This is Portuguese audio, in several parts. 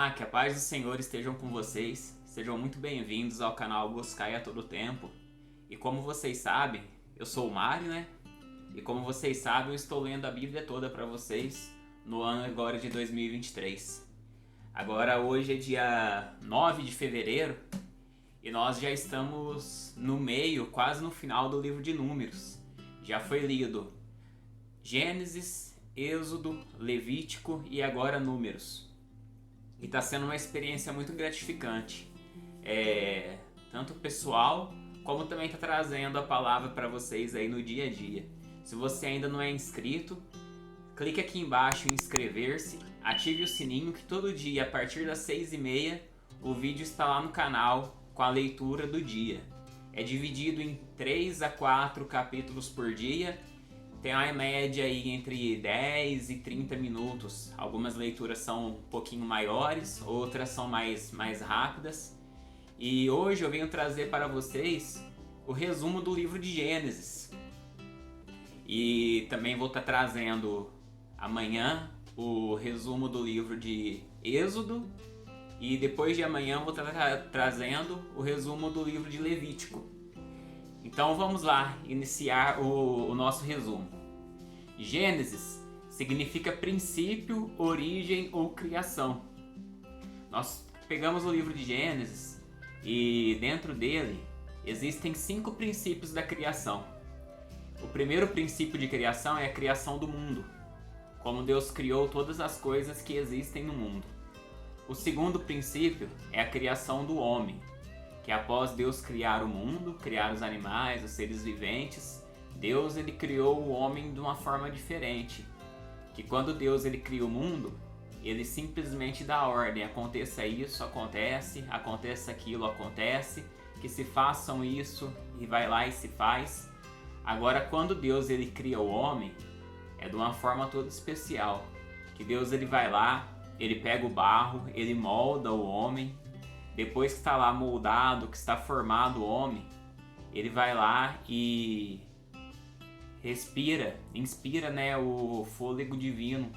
Olá, que a paz do Senhor estejam com vocês. Sejam muito bem-vindos ao canal Buscai a Todo Tempo. E como vocês sabem, eu sou o Mário, né? E como vocês sabem, eu estou lendo a Bíblia toda para vocês no ano agora de 2023. Agora hoje é dia 9 de fevereiro e nós já estamos no meio, quase no final do livro de Números. Já foi lido Gênesis, Êxodo, Levítico e agora Números. E está sendo uma experiência muito gratificante, tanto pessoal, como também está trazendo a palavra para vocês aí no dia a dia. Se você ainda não é inscrito, clique aqui embaixo em inscrever-se, ative o sininho que todo dia, a partir das 6h30, o vídeo está lá no canal com a leitura do dia. É dividido em 3 a 4 capítulos por dia. Tem uma média aí entre 10 e 30 minutos. Algumas leituras são um pouquinho maiores, outras são mais rápidas. E hoje eu venho trazer para vocês o resumo do livro de Gênesis. E também vou estar trazendo amanhã o resumo do livro de Êxodo. E depois de amanhã eu vou estar trazendo o resumo do livro de Levítico. Então vamos lá iniciar o nosso resumo. Gênesis significa princípio, origem ou criação. Nós pegamos o livro de Gênesis e dentro dele existem 5 princípios da criação. O primeiro princípio de criação é a criação do mundo, como Deus criou todas as coisas que existem no mundo. O segundo princípio é a criação do homem, que após Deus criar o mundo, criar os animais, os seres viventes, Deus ele criou o homem de uma forma diferente. Que quando Deus ele cria o mundo, ele simplesmente dá ordem, aconteça isso, aconteça aquilo, acontece, que se façam isso e vai lá e se faz. Agora quando Deus ele cria o homem, é de uma forma toda especial. Que Deus ele vai lá, ele pega o barro, ele molda o homem. Depois que está lá moldado, que está formado o homem, ele vai lá e inspira, o fôlego divino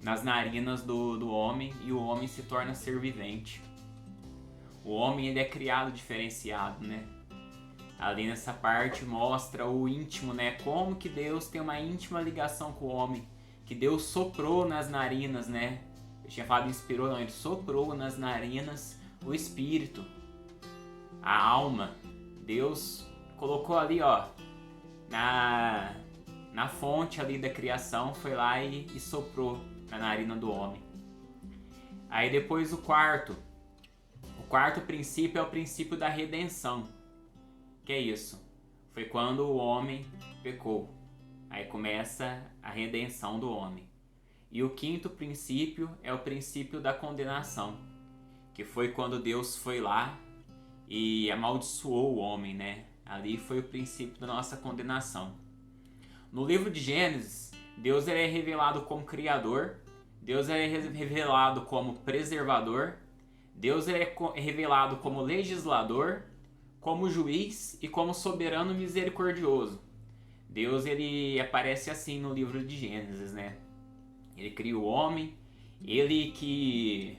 nas narinas do homem e o homem se torna ser vivente. O homem ele é criado diferenciado, né? Ali nessa parte mostra o íntimo, né? Como que Deus tem uma íntima ligação com o homem, que Deus soprou nas narinas, né? Eu tinha falado inspirou, não, ele soprou nas narinas o espírito, a alma. Deus colocou ali, ó, na fonte ali da criação, foi lá e soprou na narina do homem. Aí depois o quarto princípio é o princípio da redenção. Que é isso? Foi quando o homem pecou. Aí começa a redenção do homem. E o quinto princípio é o princípio da condenação, que foi quando Deus foi lá e amaldiçoou o homem, né? Ali foi o princípio da nossa condenação. No livro de Gênesis, Deus é revelado como Criador, Deus é revelado como Preservador, Deus é revelado como Legislador, como Juiz e como Soberano Misericordioso. Deus ele aparece assim no livro de Gênesis, né? Ele cria o homem, ele que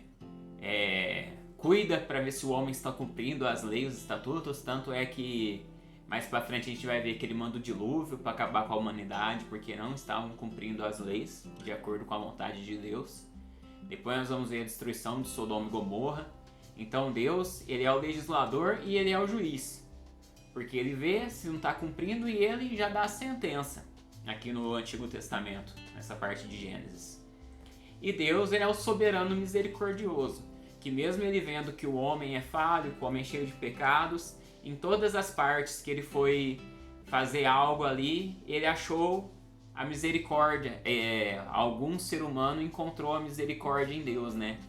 cuida para ver se o homem está cumprindo as leis, os estatutos, tanto é que mais para frente a gente vai ver que ele manda o dilúvio para acabar com a humanidade, porque não estavam cumprindo as leis de acordo com a vontade de Deus. Depois nós vamos ver a destruição de Sodoma e Gomorra. Então Deus, ele é o legislador e ele é o juiz, porque ele vê se não está cumprindo e ele já dá a sentença aqui no Antigo Testamento, nessa parte de Gênesis. E Deus, ele é o soberano misericordioso, que mesmo ele vendo que o homem é falho, que o homem é cheio de pecados, em todas as partes que ele foi fazer algo ali, ele achou a misericórdia. Algum ser humano encontrou a misericórdia em Deus, né?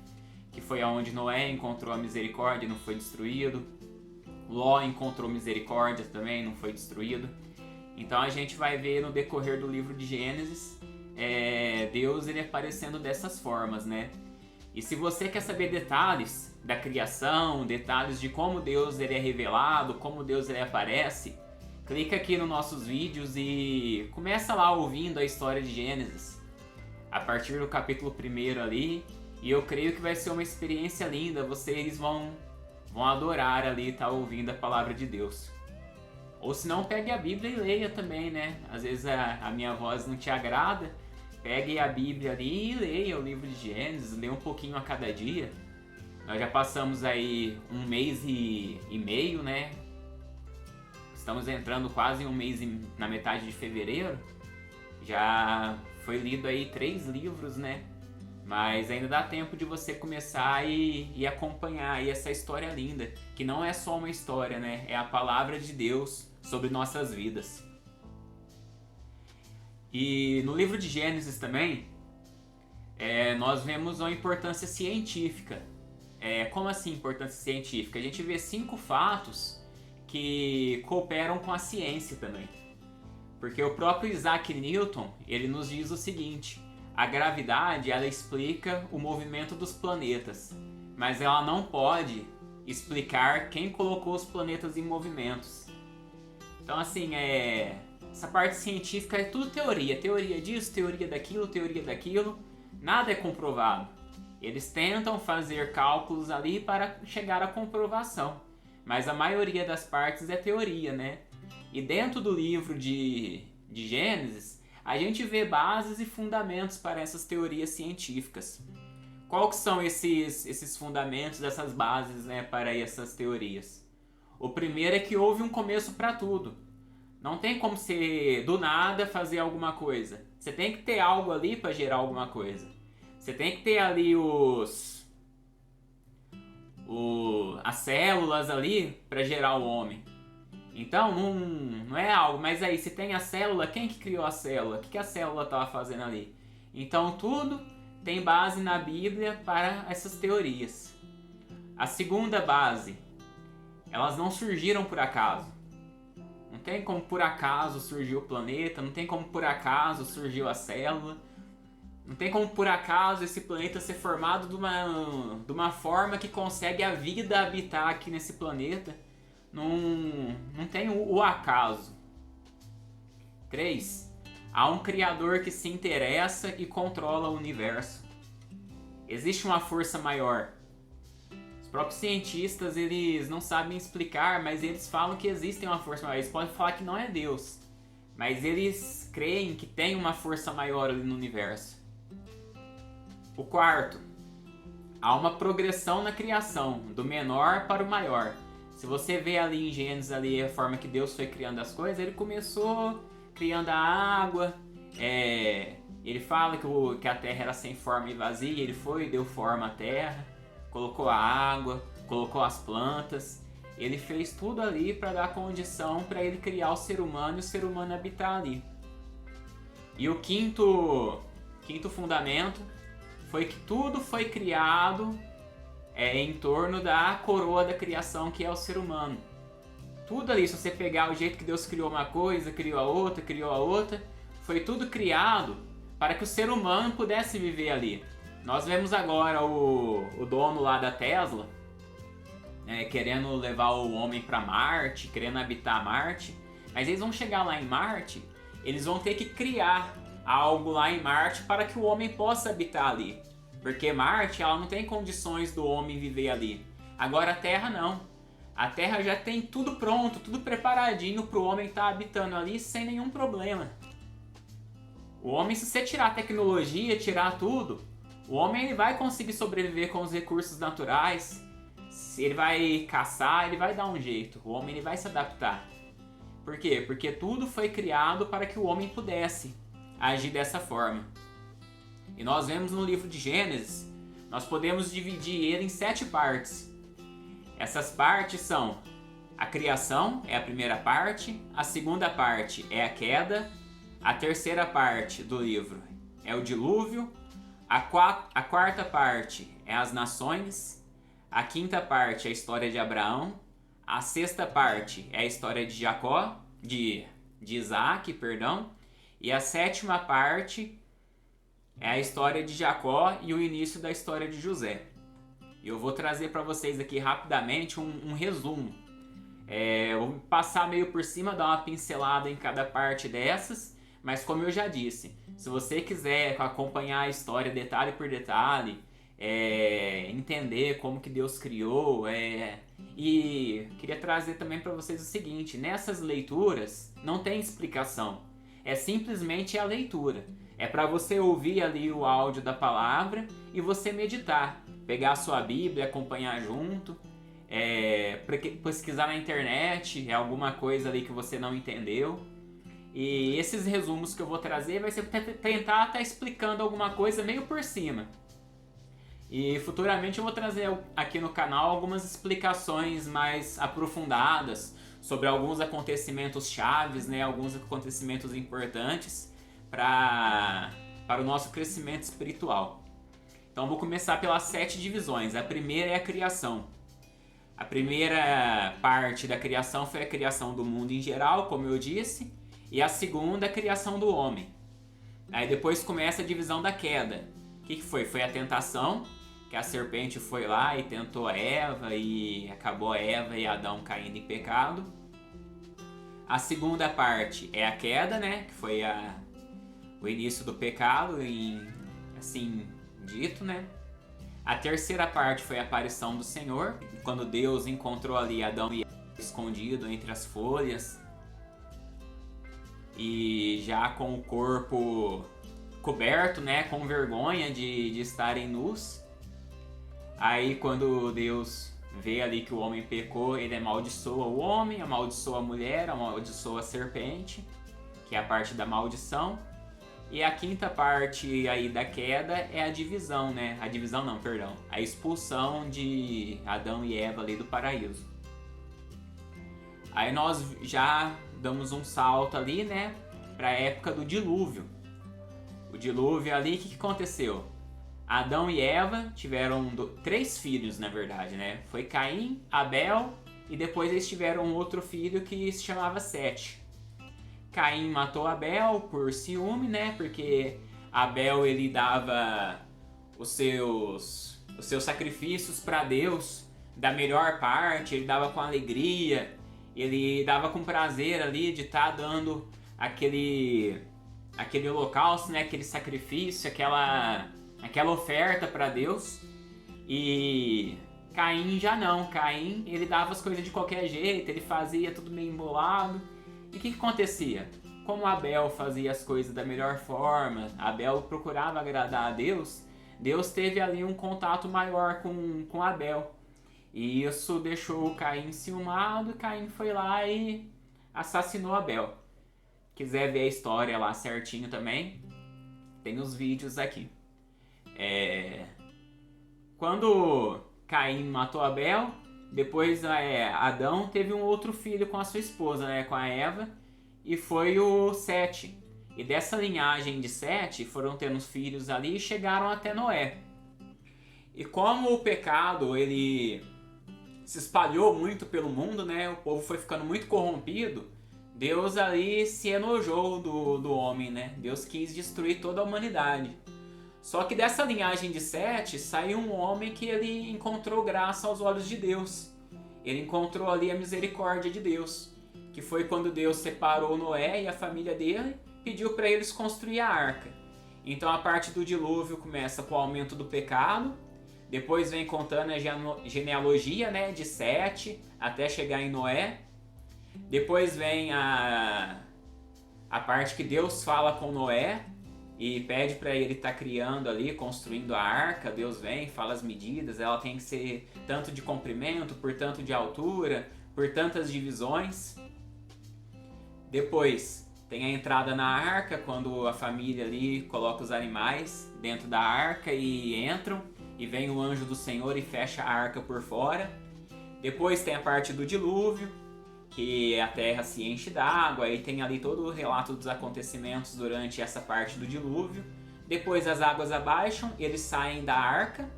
Que foi aonde Noé encontrou a misericórdia, não foi destruído. Ló encontrou misericórdia também, não foi destruído. Então a gente vai ver no decorrer do livro de Gênesis, Deus ele aparecendo dessas formas, né? E se você quer saber detalhes da criação, detalhes de como Deus ele é revelado, como Deus ele aparece, clica aqui nos nossos vídeos e começa lá ouvindo a história de Gênesis. A partir do capítulo 1 ali, E eu creio que vai ser uma experiência linda, vocês vão adorar ali estar ouvindo a palavra de Deus. Ou se não, pegue a Bíblia e leia também, né? Às vezes a minha voz não te agrada, pegue a Bíblia ali e leia o livro de Gênesis, leia um pouquinho a cada dia. Nós já passamos aí 1 mês e meio, né? Estamos entrando quase um mês na metade de fevereiro. Já foi lido aí 3 livros, né? Mas ainda dá tempo de você começar e acompanhar aí essa história linda, que não é só uma história, né? É a palavra de Deus sobre nossas vidas. E no livro de Gênesis também, nós vemos uma importância científica. Como assim importância científica? A gente vê 5 fatos que cooperam com a ciência também. Porque o próprio Isaac Newton, ele nos diz o seguinte: a gravidade, ela explica o movimento dos planetas, mas ela não pode explicar quem colocou os planetas em movimentos. Então, assim, essa parte científica é tudo teoria. Teoria disso, teoria daquilo. Nada é comprovado. Eles tentam fazer cálculos ali para chegar à comprovação, mas a maioria das partes é teoria, né? E dentro do livro de Gênesis, a gente vê bases e fundamentos para essas teorias científicas. Qual que são esses fundamentos, essas bases, né, para essas teorias? O primeiro é que houve um começo para tudo. Não tem como você, do nada, fazer alguma coisa. Você tem que ter algo ali para gerar alguma coisa. Você tem que ter ali as células ali para gerar o homem. Então não é algo, mas aí se tem a célula, quem que criou a célula? O que a célula estava fazendo ali? Então tudo tem base na Bíblia para essas teorias. A segunda base, elas não surgiram por acaso. Não tem como por acaso surgiu o planeta, não tem como por acaso surgiu a célula. Não tem como por acaso esse planeta ser formado de uma forma que consegue a vida habitar aqui nesse planeta. Não tem o acaso. 3. Há um criador que se interessa e controla o universo. Existe uma força maior. Os próprios cientistas, eles não sabem explicar, mas eles falam que existe uma força maior. Eles podem falar que não é Deus, mas eles creem que tem uma força maior ali no universo. O 4. Há uma progressão na criação, do menor para o maior. Se você vê ali em Gênesis ali a forma que Deus foi criando as coisas, ele começou criando a água, ele fala que a terra era sem forma e vazia, ele foi e deu forma à terra, colocou a água, colocou as plantas, ele fez tudo ali para dar condição para ele criar o ser humano e o ser humano habitar ali. E o quinto fundamento foi que tudo foi criado em torno da coroa da criação, que é o ser humano. Tudo ali, se você pegar o jeito que Deus criou uma coisa, criou a outra, foi tudo criado para que o ser humano pudesse viver ali. Nós vemos agora o dono lá da Tesla, querendo levar o homem para Marte, querendo habitar Marte, mas eles vão chegar lá em Marte, eles vão ter que criar algo lá em Marte para que o homem possa habitar ali. Porque Marte, ela não tem condições do homem viver ali. Agora a Terra não. A Terra já tem tudo pronto, tudo preparadinho para o homem estar habitando ali sem nenhum problema. O homem, se você tirar a tecnologia, tirar tudo, o homem ele vai conseguir sobreviver com os recursos naturais. Se ele vai caçar, ele vai dar um jeito. O homem ele vai se adaptar. Por quê? Porque tudo foi criado para que o homem pudesse agir dessa forma. E nós vemos no livro de Gênesis, nós podemos dividir ele em 7 partes. Essas partes são a criação, é a primeira parte, a segunda parte é a queda, a terceira parte do livro é o dilúvio, a quarta parte é as nações, a quinta parte é a história de Abraão, a sexta parte é a história de Jacó, de Isaac, perdão, e a sétima parte é a história de Jacó e o início da história de José. Eu vou trazer para vocês aqui rapidamente um resumo. Eu vou passar meio por cima, dar uma pincelada em cada parte dessas, mas como eu já disse, se você quiser acompanhar a história detalhe por detalhe, entender como que Deus criou. E queria trazer também para vocês o seguinte: nessas leituras não tem explicação, é simplesmente a leitura. É para você ouvir ali o áudio da palavra e você meditar, pegar a sua Bíblia, acompanhar junto, pesquisar na internet, alguma coisa ali que você não entendeu. E esses resumos que eu vou trazer vai ser tentar estar explicando alguma coisa meio por cima. E futuramente eu vou trazer aqui no canal algumas explicações mais aprofundadas sobre alguns acontecimentos chaves, né, alguns acontecimentos importantes para o nosso crescimento espiritual. Então vou começar pelas 7 divisões. A primeira é a criação. A primeira parte da criação foi a criação do mundo em geral, como eu disse, e a segunda a criação do homem. Aí depois começa a divisão da queda. O que foi? Foi a tentação, que a serpente foi lá e tentou a Eva e acabou a Eva e Adão caindo em pecado. A segunda parte é a queda, né? Que foi o início do pecado, assim dito, né? A terceira parte foi a aparição do Senhor, quando Deus encontrou ali Adão e Eva escondido entre as folhas e já com o corpo coberto, né? Com vergonha de estarem nus. Aí quando Deus vê ali que o homem pecou, ele amaldiçoa o homem, amaldiçoa a mulher, amaldiçoa a serpente, que é a parte da maldição. E a quinta parte aí da queda é a divisão, né? A divisão não, perdão. A expulsão de Adão e Eva ali do paraíso. Aí nós já damos um salto ali, né? Para a época do dilúvio. O dilúvio ali, o que aconteceu? Adão e Eva tiveram 3 filhos, na verdade, né? Foi Caim, Abel e depois eles tiveram um outro filho que se chamava Sete. Caim matou Abel por ciúme, né? Porque Abel ele dava os seus sacrifícios para Deus da melhor parte, ele dava com alegria, ele dava com prazer ali de estar dando aquele holocausto, né? Aquele sacrifício, aquela oferta para Deus. E Caim já não. Caim ele dava as coisas de qualquer jeito, ele fazia tudo meio embolado. E o que acontecia? Como Abel fazia as coisas da melhor forma, Abel procurava agradar a Deus, Deus teve ali um contato maior com Abel. E isso deixou Caim ciumado, Caim foi lá e assassinou Abel. Quiser ver a história lá certinho também, tem os vídeos aqui. Quando Caim matou Abel, depois Adão teve um outro filho com a sua esposa, né, com a Eva, e foi o Sete. E dessa linhagem de Sete foram tendo os filhos ali e chegaram até Noé. E como o pecado ele se espalhou muito pelo mundo, né, o povo foi ficando muito corrompido, Deus ali se enojou do homem, né? Deus quis destruir toda a humanidade. Só que dessa linhagem de Sete saiu um homem que ele encontrou graça aos olhos de Deus. Ele encontrou ali a misericórdia de Deus, que foi quando Deus separou Noé e a família dele, pediu para eles construir a arca. Então a parte do dilúvio começa com o aumento do pecado, depois vem contando a genealogia, né, de Sete até chegar em Noé. Depois vem a parte que Deus fala com Noé e pede para ele estar criando ali, construindo a arca. Deus vem, fala as medidas, ela tem que ser tanto de comprimento, por tanto de altura, por tantas divisões. Depois tem a entrada na arca, quando a família ali coloca os animais dentro da arca e entram, e vem o anjo do Senhor e fecha a arca por fora. Depois tem a parte do dilúvio, que a terra se enche d'água, e tem ali todo o relato dos acontecimentos durante essa parte do dilúvio. Depois as águas abaixam, eles saem da arca.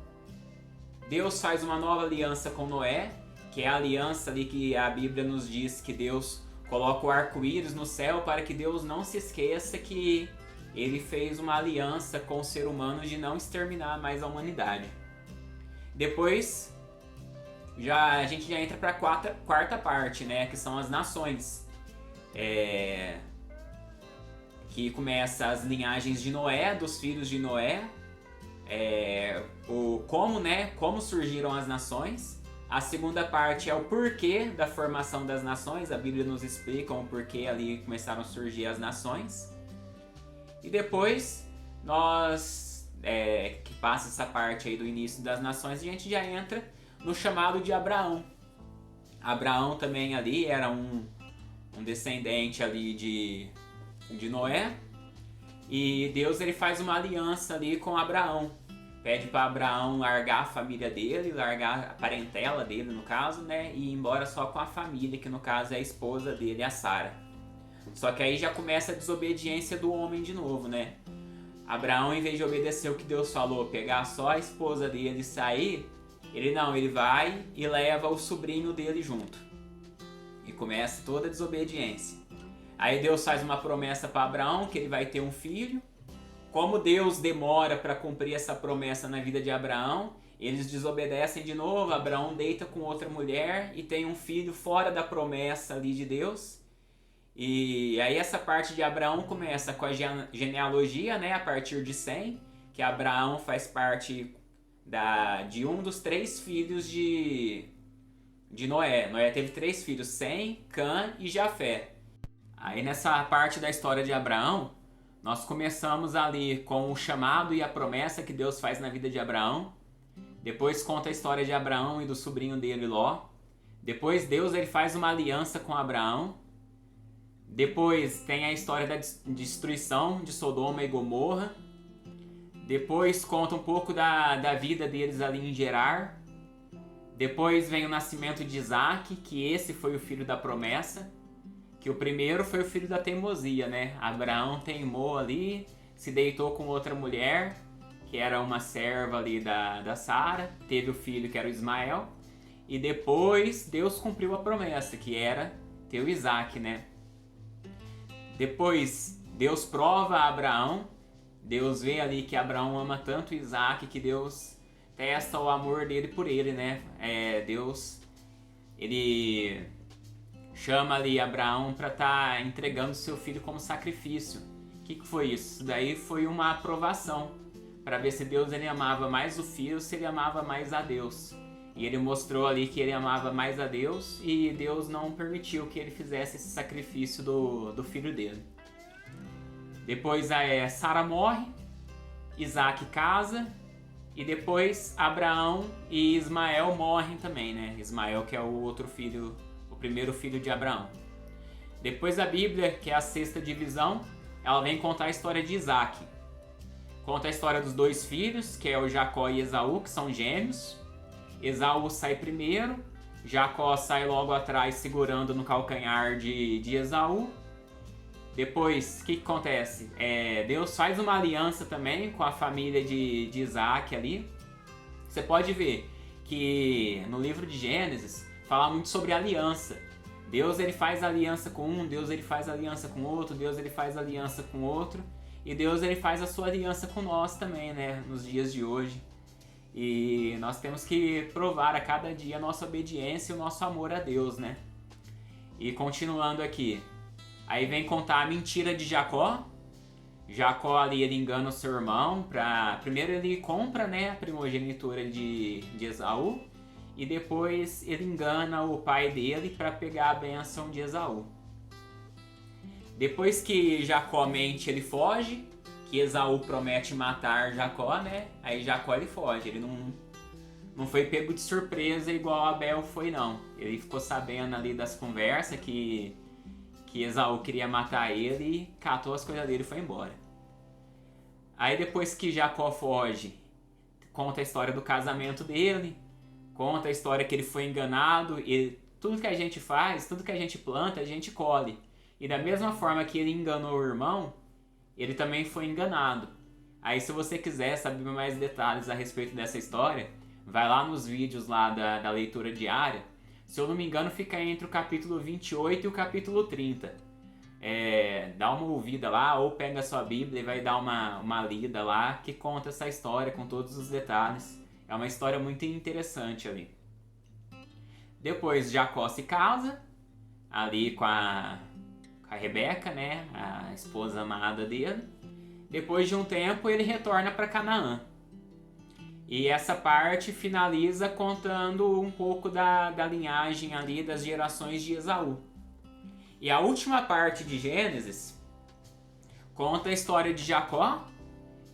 Deus faz uma nova aliança com Noé, que é a aliança ali que a Bíblia nos diz que Deus coloca o arco-íris no céu para que Deus não se esqueça que ele fez uma aliança com o ser humano de não exterminar mais a humanidade. Depois a gente já entra para a quarta parte, né, que são as nações. Que começa as linhagens de Noé, dos filhos de Noé, como surgiram as nações. A segunda parte é o porquê da formação das nações. A Bíblia nos explica o porquê ali começaram a surgir as nações. E depois que passa essa parte aí do início das nações, a gente já entra no chamado de Abraão. Abraão também ali era um descendente ali de Noé. E Deus ele faz uma aliança ali com Abraão. Pede para Abraão largar a família dele, largar a parentela dele no caso, né? E ir embora só com a família, que no caso é a esposa dele, a Sara. Só que aí já começa a desobediência do homem de novo, né? Abraão, em vez de obedecer o que Deus falou, pegar só a esposa dele e sair, ele vai e leva o sobrinho dele junto. E começa toda a desobediência. Aí Deus faz uma promessa para Abraão que ele vai ter um filho. Como Deus demora para cumprir essa promessa na vida de Abraão, eles desobedecem de novo. Abraão deita com outra mulher e tem um filho fora da promessa ali de Deus. E aí essa parte de Abraão começa com a genealogia, né, a partir de Sem, que Abraão faz parte de um dos 3 filhos de Noé. Noé teve 3 filhos, Sem, Cã e Jafé. Aí nessa parte da história de Abraão, nós começamos ali com o chamado e a promessa que Deus faz na vida de Abraão. Depois conta a história de Abraão e do sobrinho dele, Ló. Depois Deus ele faz uma aliança com Abraão. Depois tem a história da destruição de Sodoma e Gomorra. Depois conta um pouco da vida deles ali em Gerar. Depois vem o nascimento de Isaac, que esse foi o filho da promessa. Que o primeiro foi o filho da teimosia, né? Abraão teimou ali, se deitou com outra mulher, que era uma serva ali da Sara, teve o filho que era o Ismael, e depois Deus cumpriu a promessa, que era ter o Isaac, né? Depois Deus prova a Abraão, Deus vê ali que Abraão ama tanto Isaac que Deus testa o amor dele por ele, né? Deus, ele chama ali Abraão para estar entregando seu filho como sacrifício. O que foi isso? Isso daí foi uma aprovação para ver se Deus ele amava mais o filho ou se ele amava mais a Deus. E ele mostrou ali que ele amava mais a Deus e Deus não permitiu que ele fizesse esse sacrifício do filho dele. Depois Sara morre, Isaac casa e depois Abraão e Ismael morrem também, né? Ismael que é o outro filho, o primeiro filho de Abraão. Depois a Bíblia, que é a 6ª divisão, ela vem contar a história de Isaac. Conta a história dos 2 filhos, que é o Jacó e Esaú, que são gêmeos. Esaú sai primeiro, Jacó sai logo atrás segurando no calcanhar de Esaú. Depois, o que acontece? Deus faz uma aliança também com a família de Isaac ali. Você pode ver que no livro de Gênesis fala muito sobre aliança. Deus ele faz aliança com um, Deus ele faz aliança com outro, Deus ele faz aliança com outro. E Deus ele faz a sua aliança com nós também, né? Nos dias de hoje. E nós temos que provar a cada dia a nossa obediência e o nosso amor a Deus, né? E continuando aqui. Aí vem contar a mentira de Jacó. Jacó ali ele engana o seu irmão. Primeiro ele compra, né, a primogenitura de Esaú. E depois ele engana o pai dele para pegar a bênção de Esaú. Depois que Jacó mente, ele foge. Que Esaú promete matar Jacó, né? Aí Jacó ele foge, ele não foi pego de surpresa igual Abel foi, não. Ele ficou sabendo ali das conversas que Esaú queria matar ele e catou as coisas dele e foi embora. Aí depois que Jacó foge, conta a história do casamento dele, conta a história que ele foi enganado, e tudo que a gente faz, tudo que a gente planta, a gente colhe. E da mesma forma que ele enganou o irmão, ele também foi enganado. Aí se você quiser saber mais detalhes a respeito dessa história, vai lá nos vídeos lá da leitura diária. Se eu não me engano, fica entre o capítulo 28 e o capítulo 30. Dá uma ouvida lá, ou pega a sua Bíblia e vai dar uma lida lá, que conta essa história com todos os detalhes. É uma história muito interessante ali. Depois Jacó se casa, ali com a Rebeca, né, a esposa amada dele. Depois de um tempo ele retorna para Canaã. E essa parte finaliza contando um pouco da linhagem ali das gerações de Esaú. E a última parte de Gênesis conta a história de Jacó,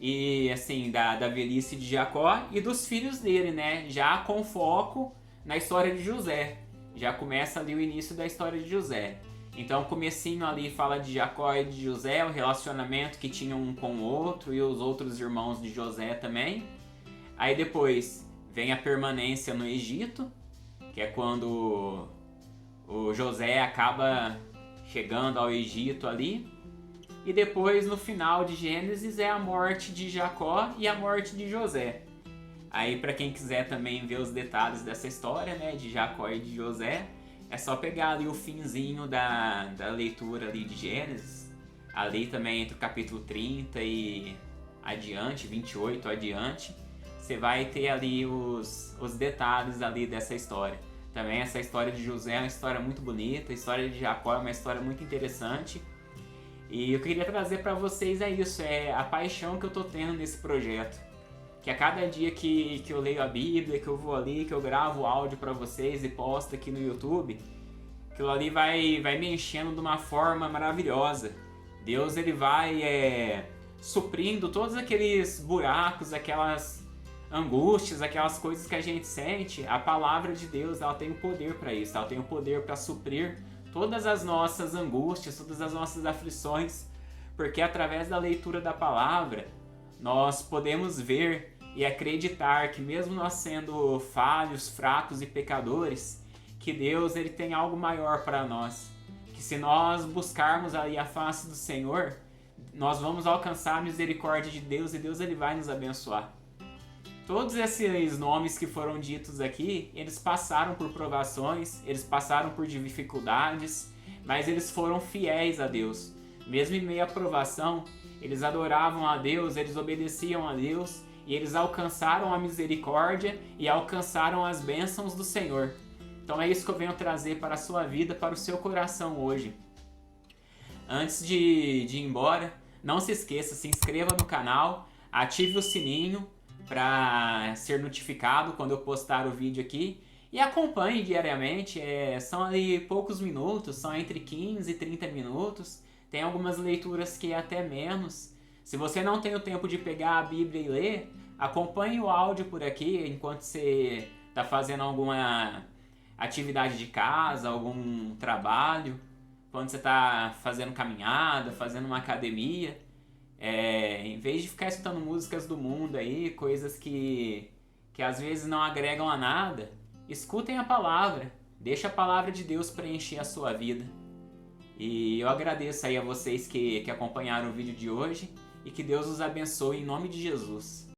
e assim, da velhice de Jacó e dos filhos dele, né? Já com foco na história de José. Já começa ali o início da história de José. Então o comecinho ali fala de Jacó e de José, o relacionamento que tinham um com o outro e os outros irmãos de José também. Aí depois vem a permanência no Egito, que é quando o José acaba chegando ao Egito ali. E depois, no final de Gênesis, é a morte de Jacó e a morte de José. Aí, para quem quiser também ver os detalhes dessa história, né, de Jacó e de José, é só pegar ali o finzinho da leitura ali de Gênesis. Ali também entre o capítulo 30 e adiante, 28 adiante, você vai ter ali os detalhes ali dessa história. Também essa história de José é uma história muito bonita, a história de Jacó é uma história muito interessante. E eu queria trazer para vocês isso, é a paixão que eu tô tendo nesse projeto. Que a cada dia que eu leio a Bíblia, que eu vou ali, que eu gravo áudio para vocês e posto aqui no YouTube, aquilo ali vai me enchendo de uma forma maravilhosa. Deus ele vai suprindo todos aqueles buracos, aquelas angústias, aquelas coisas que a gente sente. A palavra de Deus ela tem o poder para isso, ela tem o poder para suprir todas as nossas angústias, todas as nossas aflições, porque através da leitura da palavra nós podemos ver e acreditar que mesmo nós sendo falhos, fracos e pecadores, que Deus ele tem algo maior para nós, que se nós buscarmos ali a face do Senhor, nós vamos alcançar a misericórdia de Deus e Deus ele vai nos abençoar. Todos esses nomes que foram ditos aqui, eles passaram por provações, eles passaram por dificuldades, mas eles foram fiéis a Deus. Mesmo em meio à provação, eles adoravam a Deus, eles obedeciam a Deus e eles alcançaram a misericórdia e alcançaram as bênçãos do Senhor. Então é isso que eu venho trazer para a sua vida, para o seu coração hoje. Antes de ir embora, não se esqueça, se inscreva no canal, ative o sininho para ser notificado quando eu postar o vídeo aqui e acompanhe diariamente, são ali poucos minutos, são entre 15 e 30 minutos, tem algumas leituras que é até menos. Se você não tem o tempo de pegar a Bíblia e ler, acompanhe o áudio por aqui enquanto você está fazendo alguma atividade de casa, algum trabalho, quando você está fazendo caminhada, fazendo uma academia. Em vez de ficar escutando músicas do mundo aí, coisas que às vezes não agregam a nada, escutem a palavra, deixa a palavra de Deus preencher a sua vida. E eu agradeço aí a vocês que acompanharam o vídeo de hoje e que Deus os abençoe em nome de Jesus.